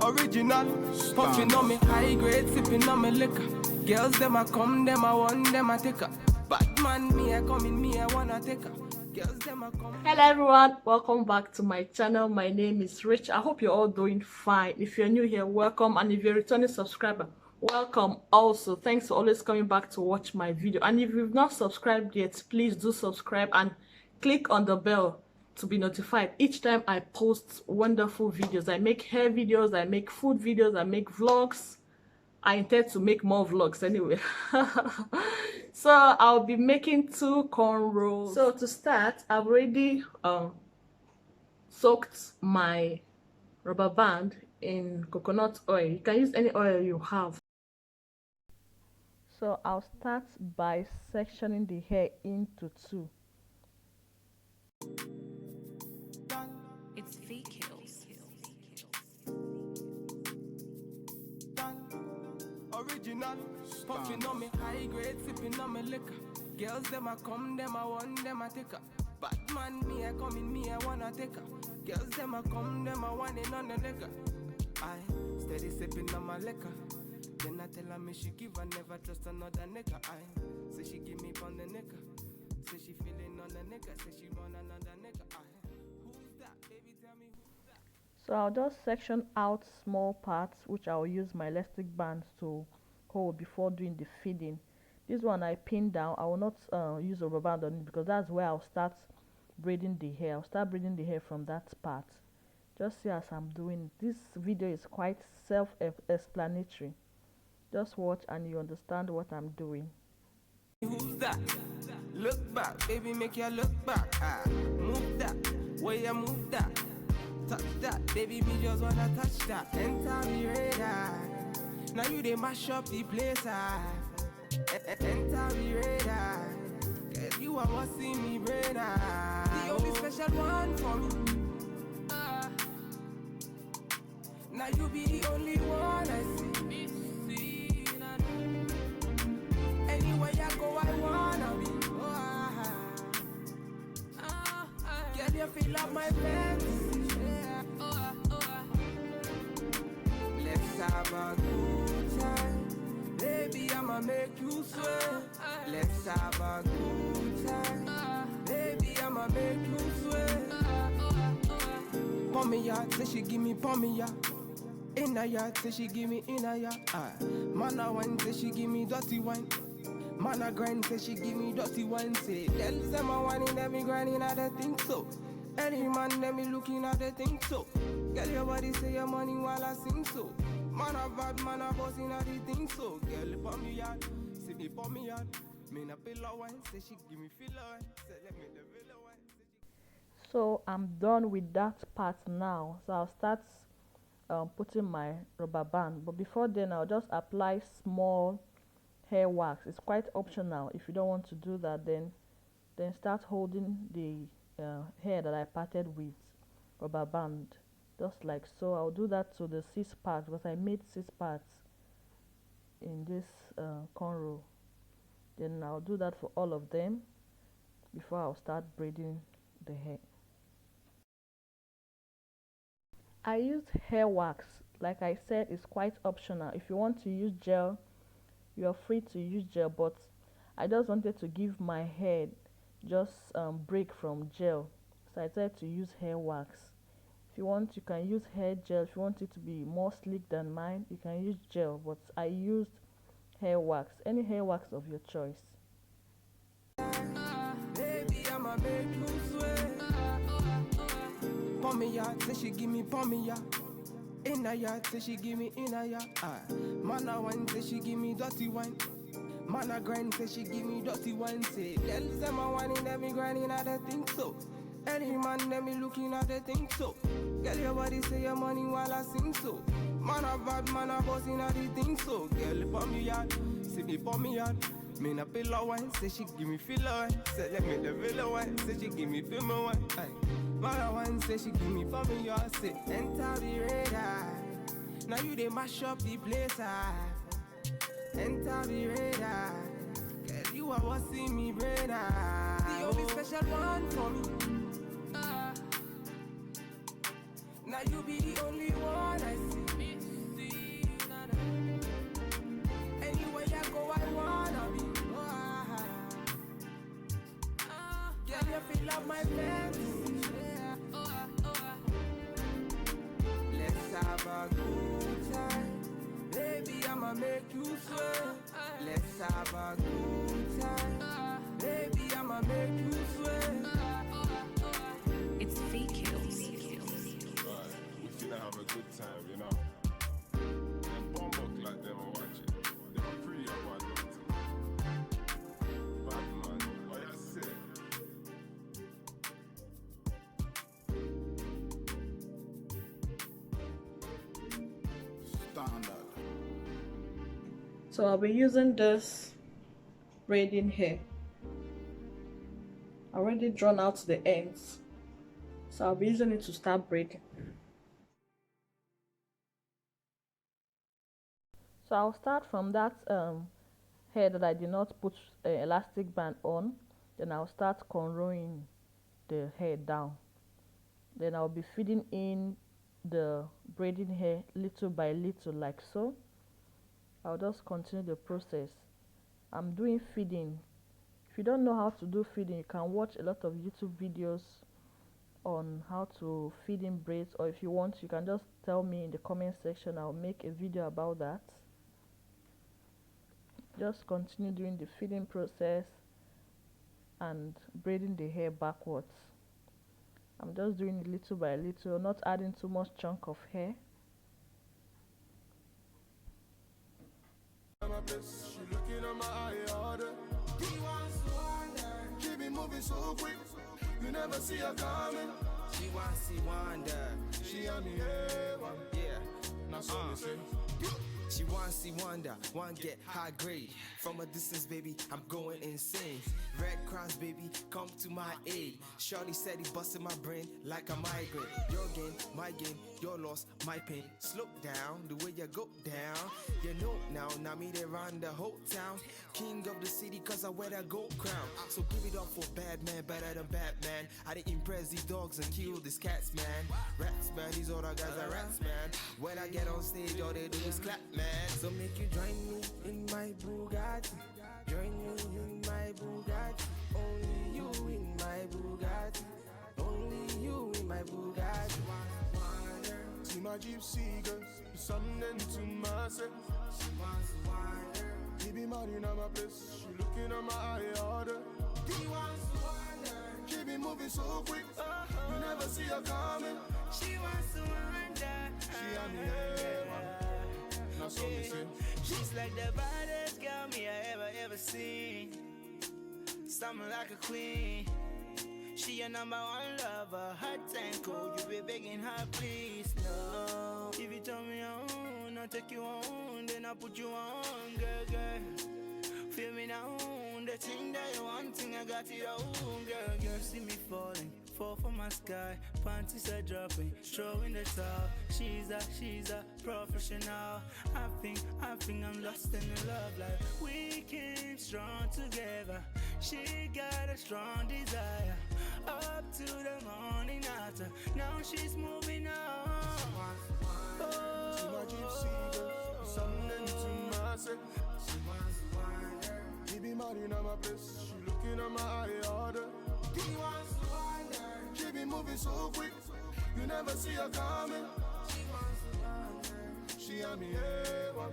Original, puffing on me high grade, sipping on me liquor. Girls, them a come, them a want, them a take her. Batman, me a coming, me a wanna take her. Girls, them a come. Hello everyone, welcome back to my channel. My name is Rich. I hope you're all doing fine. If you're new here, welcome, and if you're a returning subscriber, welcome also. Thanks for always coming back to watch my video. And if you've not subscribed yet, please do subscribe and click on the bell to be notified each time I post wonderful videos. I make hair videos, I make food videos, I make vlogs. I intend to make more vlogs anyway. So I'll be making 2 cornrows. So to start, I've already soaked my rubber band in coconut oil. You can use any oil you have. So I'll start by sectioning the hair into 2. It's fake hills. Original, puffing on me high grade, sipping on me liquor. Girls, them a come, them a want, them a take her. Batman, me a coming, me a wanna take her. Girls, them a come, them a want it on the liquor. I steady sipping on my liquor. Then I tell her me she give her, never trust another nigga. I say she give me on the nigga. Say she feeling on the nigga. Say she want another nigga. Who's that? Baby, tell me who's that? So I'll just section out small parts which I'll use my elastic bands to hold before doing the feeding. This one I pin down. I will not use a rubber band on it because that's where I'll start braiding the hair. I'll start braiding the hair from that part. Just see as I'm doing. This video is quite self-explanatory. Just watch and you understand what I'm doing. Who's that? Look back, baby, make you look back. Move that, way you move that. Touch that, baby, me just wanna touch that. Enter the radar. Now you they mash up the place. Enter the radar. Girl, you are what see me brain. The only special one for me. Now you be the only one I see. Anywhere I go, I wanna be. Girl, you feel like my fantasy. Let's have a good time. Baby, I'ma make you sweat. Let's have a good time. Baby, I'ma make you sweat. Pon me ya, say she give me pon me ya. In a yard, say she give me in a yard. Man a wine, say she give me dirty wine. Man a grind, say she give me dirty wine. Say, girl, say my wine in every grinding, I don't think so. Any man, let me looking at the thing so. Girl, your body say your money while I sing so. Man a bad, man a boss in a the thing so. Girl, pon me yard, see me pon me yard. Me na pillow wine, say she give me filler wine. Say let me the villa wine. So I'm done with that part now. So I'll start putting my rubber band. But before then, I'll just apply small hair wax. It's quite optional. If you don't want to do that, then start holding the hair that I parted with rubber band, just like so. I'll do that to the 6 parts because I made 6 parts in this cornrow. Then I'll do that for all of them before I'll start braiding the hair. I used hair wax. Like I said, it's quite optional. If you want to use gel, you're free to use gel, but I just wanted to give my hair just break from gel, so I decided to use hair wax. If you want, you can use hair gel. If you want it to be more sleek than mine, you can use gel, but I used hair wax. Any hair wax of your choice. Baby, I'ma make you sweat. Pon me yard, say she give me pon me yard. In a yard, say she give me in a yard. Man a wine, say she give me dirty wine. Man a grind, say she give me dirty wine. Say, girl, say my wine in every grinding, I don't think so. Any man, let me looking at the thing so. Girl, your body say your money while I sing so. Man a bad, man a boss in a the thing so. Girl, pon me yard, see me pon me yard. Me na pillow wine, say she give me filler wine. Say let me the villa wine, say she give me film wine. Man a wine, say she give me for me yard. Say enter the radar. Now you they mash up the place. Enter the radar. Girl, you are what see me brain. The only special one for me. Now you be the only one I see. love my fantasy. Let's have a good time. Baby, I'ma make you sweat. Let's have a good time. Baby, I'ma make you sweat. It's fake kills. We finna have a good time, you know. Them bomb like them are watching. They were pretty about it. Bad man, what you say? Standard. So I'll be using this braiding hair. I already drawn out the ends, so I'll be using it to start braiding. So I'll start from that hair that I did not put elastic band on. Then I'll start cornrowing the hair down. Then I'll be feeding in the braiding hair little by little, like so. I'll just continue the process. I'm doing feeding. If you don't know how to do feeding, you can watch a lot of YouTube videos on how to feed in braids, or if you want, you can just tell me in the comment section. I'll make a video about that. Just continue doing the feeding process and braiding the hair backwards. I'm just doing it little by little, not adding too much chunk of hair. She looking at my eye order. He wants to wonder. She be moving so quick, you never see her coming. She wants to wonder. She and me, yeah, Yeah. now so me say. She wants to wonder, one get high grade. From a distance, baby, I'm going insane. Red crowns, baby, come to my aid. Shorty said he busted my brain like a migraine. Your gain, my gain, your loss, my pain. Slow down, the way you go down. You know now me they run the whole town. King of the city, cause I wear that gold crown. So give it up for bad man, better than Batman. I didn't impress these dogs and kill these cats, man. Rats, man, these other guys are rats, man. When I get on stage, all they do is clap, man. So make you join me in my Bugatti. Join me in my Bugatti. Only you in my Bugatti. Only you in my Bugatti. See my gypsy girl, something to myself. She wants to wonder. He be mad in my place, she looking at my eye order. He wants to wonder. She be moving so quick, you never see her coming. She wants to wonder. She and me, yeah, now so me say. She's like the baddest girl me I ever seen. Something like a queen. She your number one lover, hot and cold. You be begging her, please, no. If you tell me on, I'll take you on, then I'll put you on, girl. Feel me now, the thing that you want, thing I got it all, girl. See me falling, fall from my sky, panties are dropping, throwing the top. She's a professional. I think I'm lost in the love life. We came strong together. She got a strong desire. Up to the morning after. Now she's moving on. See my gypsy girl, something to myself. He be mad in my place, she looking at my eye order. He wants to wonder. She be moving so quick, you never see her coming. She wants to wonder. She and me, yeah,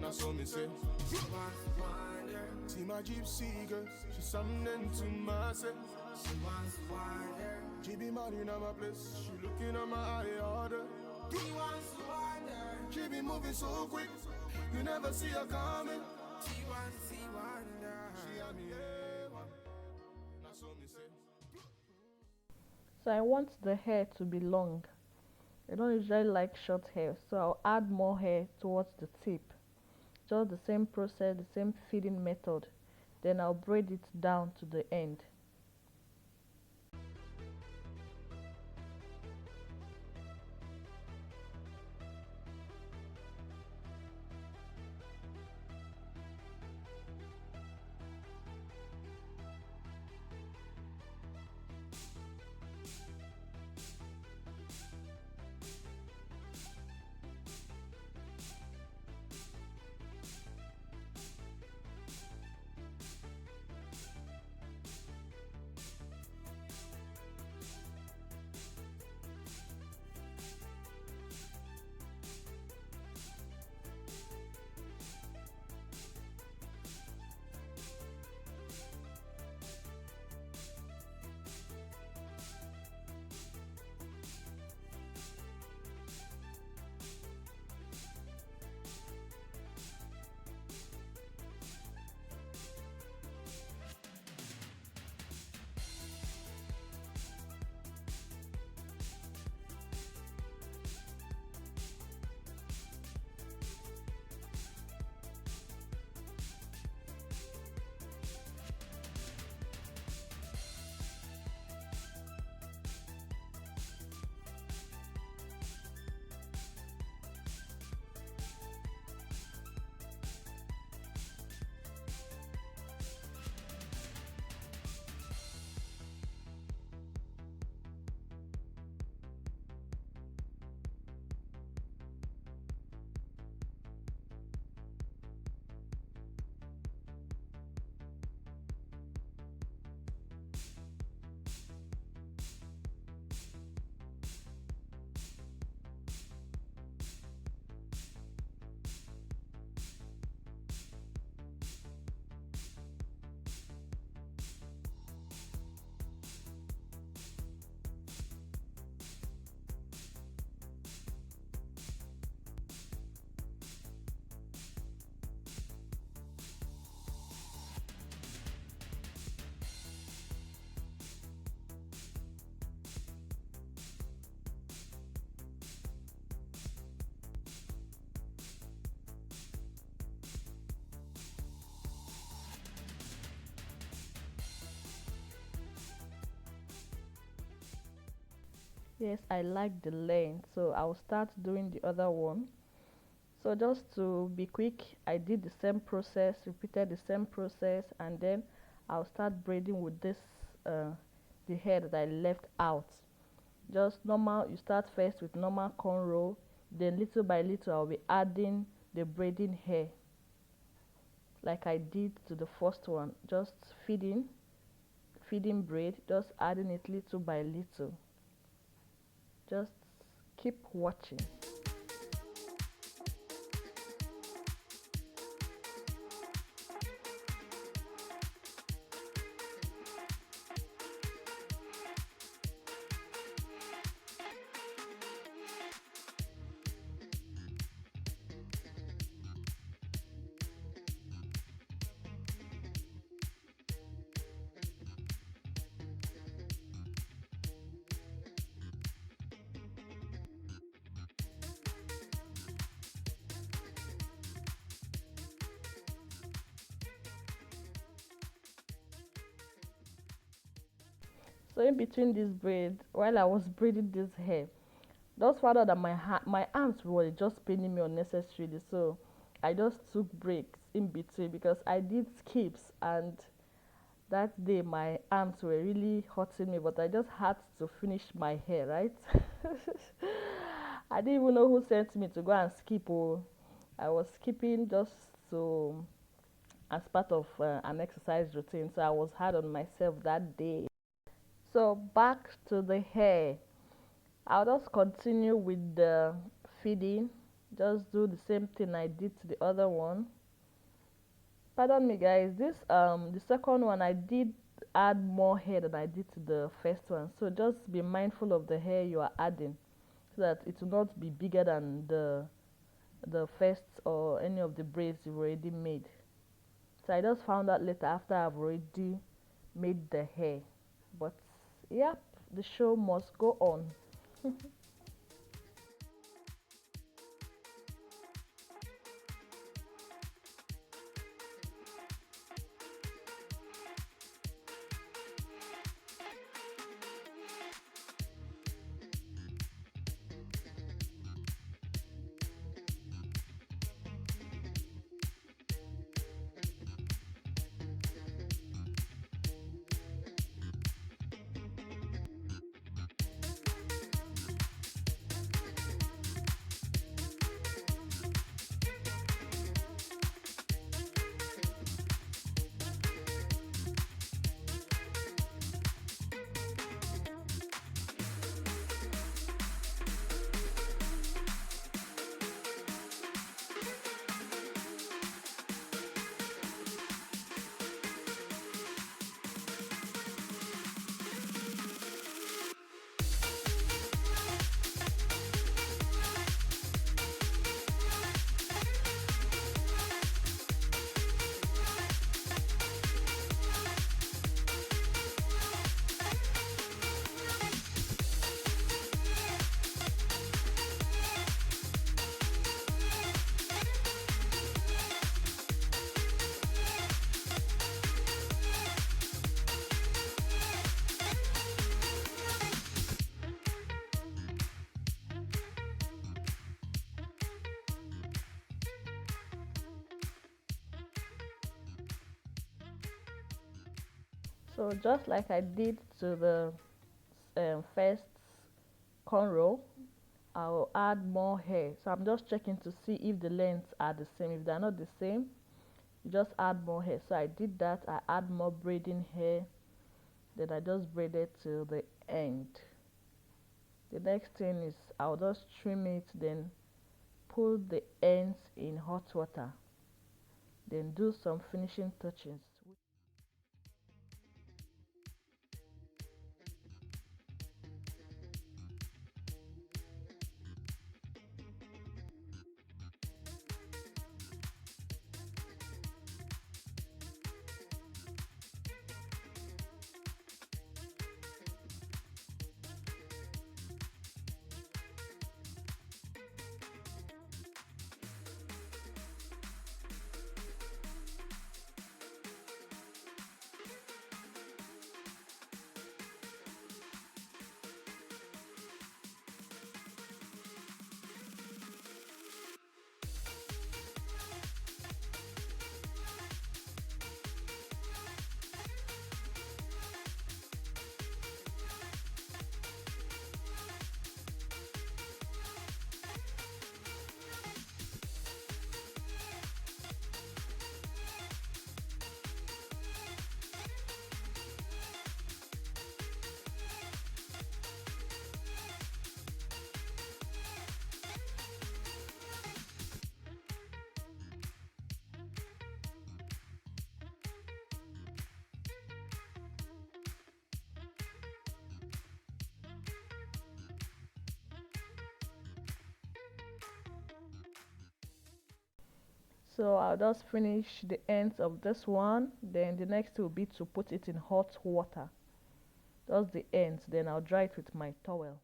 now so me say. She wants to wonder. See my gypsy girl, she something to myself. She wants to wonder. She be mad in my place, she looking at my eye order. He wants to wonder. She be moving so quick, you never see her coming. She wants to wonder. She and me, yeah, now so me say. So I want the hair to be long. I don't usually like short hair, so I'll add more hair towards the tip. Just the same process, the same feeding method. Then I'll braid it down to the end. Yes, I like the length, so I'll start doing the other one. So just to be quick, I did the same process, repeated the same process, and then I'll start braiding with this the hair that I left out. Just normal, you start first with normal cornrow, then little by little I'll be adding the braiding hair like I did to the first one, just feeding braid, just adding it little by little. Just keep watching. So in between this braid, while I was braiding this hair, just found out that my arms were just paining me unnecessarily. So I just took breaks in between because I did skips, and that day my arms were really hurting me. But I just had to finish my hair, right? I didn't even know who sent me to go and skip. Oh, I was skipping just to as part of an exercise routine. So I was hard on myself that day. So back to the hair. I'll just continue with the feeding. Just do the same thing I did to the other one. Pardon me guys, this the second one I did add more hair than I did to the first one. So just be mindful of the hair you are adding so that it will not be bigger than the first or any of the braids you've already made. So I just found out later after I've already made the hair. But yep, the show must go on. So just like I did to the first cornrow, I'll add more hair. So I'm just checking to see if the lengths are the same. If they're not the same, you just add more hair. So I did that. I add more braiding hair. Then I just braided till the end. The next thing is I'll just trim it, then pull the ends in hot water. Then do some finishing touches. So I'll just finish the ends of this one, then the next will be to put it in hot water, just the ends, then I'll dry it with my towel.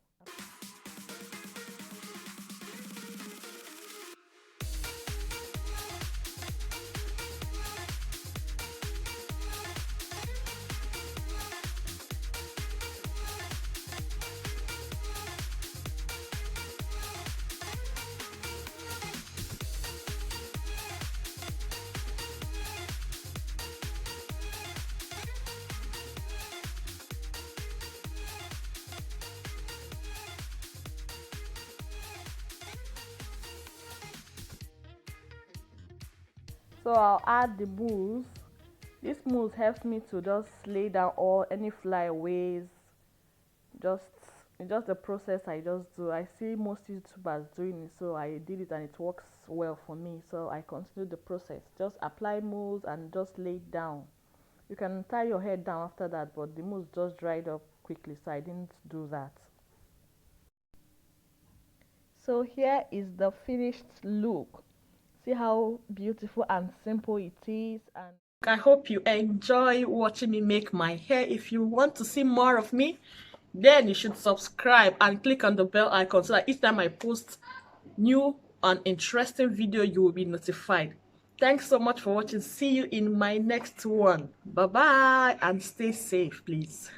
So I'll add the mousse. This mousse helps me to just lay down all any flyaways. Just it's just the process I just do. I see most YouTubers doing it, so I did it and it works well for me. So I continue the process. Just apply mousse and just lay it down. You can tie your hair down after that, but the mousse just dried up quickly, so I didn't do that. So here is the finished look. See how beautiful and simple it is. And I hope you enjoy watching me make my hair. If you want to see more of me, then you should subscribe and click on the bell icon so that each time I post new and interesting video, you will be notified. Thanks so much for watching. See you in my next one. Bye bye and stay safe, please.